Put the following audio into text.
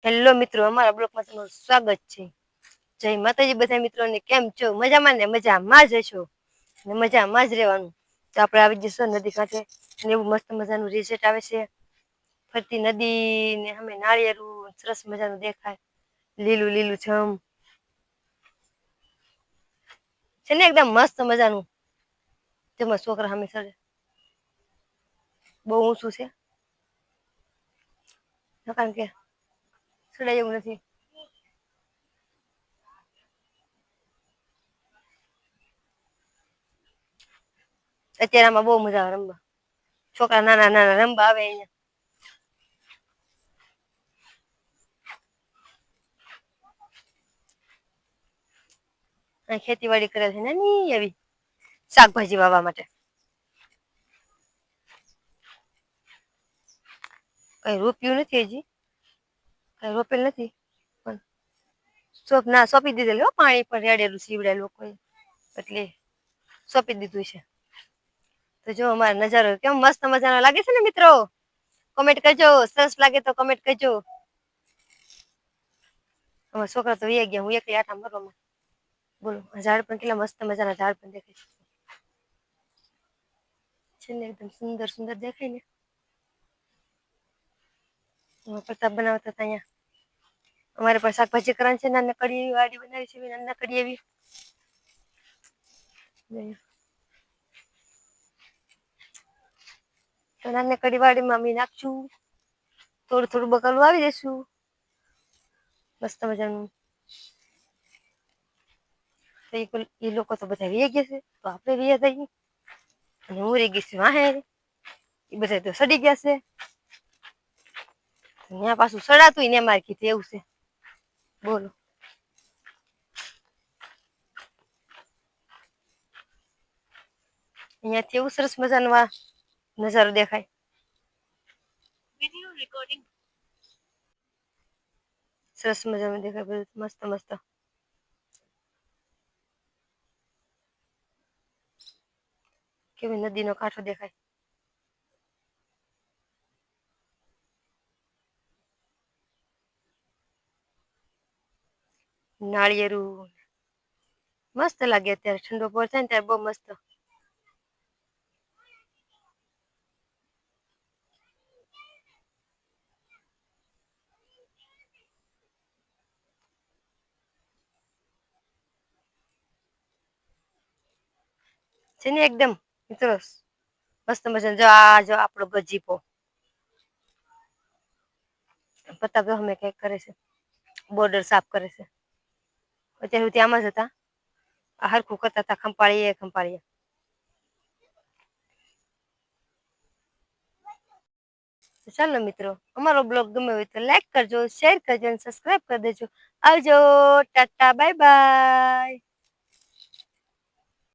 Hello મિત્રો, અમારા બ્લોગમાં તમારું સ્વાગત છે. જય માતાજી બધા મિત્રોને. કેમ છો? મજામાં ને? મજામાં જ હશો ને, મજામાં જ રહેવાનું. તો આપણે આવી જઈશું નદી કાંઠે અને એવું મસ્ત મજાનું રિઝલ્ટ આવે છે. ફરતી નદી ને અમે નાળિયેરું સરસ મજાનું દેખાય, લીલું લીલું છમ છે ને, એકદમ મસ્ત મજાનું. તેમાં છોકરા સામે ચડે, બહુ ઊંચું છે કારણ કે ચડાય એવું નથી. અત્યારે આમાં બહુ મજા આવે રમવા, છોકરા નાના નાના રમવા આવે અહીંયા. ખેતીવાડી કરે છે ને એવી શાકભાજી વાવવા માટે. કઈ રોપ્યું નથી હજી, કઈ રોપેલ નથી. પણ ના સોંપી દીધેલ પાણી પર રેડેલું સીવડે લોકોએ, એટલે સોંપી દીધું છે. તો જો અમારો નજારો કેમ મસ્ત મજાનો લાગે છે ને મિત્રો. કોમેન્ટ કરજો, સરસ લાગે તો કોમેન્ટ કરજો. અમારા છોકરા તો વયા ગયા, હું એકલી આટા મારવા. બોલો, ઝાડ પણ કેટલા મસ્ત મજાના ઝાડ પણ દેખાય છે ને, એકદમ સુંદર સુંદર દેખાય ને. પ્રતાપ બનાવતા હતા અહીંયા. અમારે પણ શાકભાજી કરવાની છે, નાનકડી એવી વાડી બનાવી છે, નાનકડી એવી. તો નાનકડી વાડીમાં અમે નાખશું, થોડું થોડું બકાલું વાવી દેશું મસ્ત મજાનું. એ લોકો તો બધા વયા ગયા છે, તો આપણે વયા જઈએ. અને હું રહી ગઈશ વાહે, એ બધા તો સડી ગયા છે. ત્યાં પાછું સડાતું ને અમારે કીધું એવું છે, બોલો. અહીંયાથી એવું સરસ મજાનો નજારો દેખાય. સરસ મજામાં દેખાય, બધું મસ્ત મસ્ત. કેવી નદીનો કાંઠો દેખાય. નાળિયેરું મસ્ત લાગે, અત્યારે ઠંડો પવન થાય ને ત્યારે બહુ મસ્ત. છે ને એકદમ મિત્રો, મસ્ત મજાનો. જો આ જો આપણો ગજીબો પત્તા ગમે કઈક કરે છે, બોર્ડર સાફ કરે છે. અત્યાર સુધી આમાં જ હતા, હરખું કરતા હતા, ખંપાળીએ ખંપાળીએ. ચાલો મિત્રો, અમારો બ્લોગ ગમે હોય તો લાઈક કરજો, શેર કરજો અને સબસ્ક્રાઈબ કરી દેજો. આવજો, ટાટા, બાય બાય.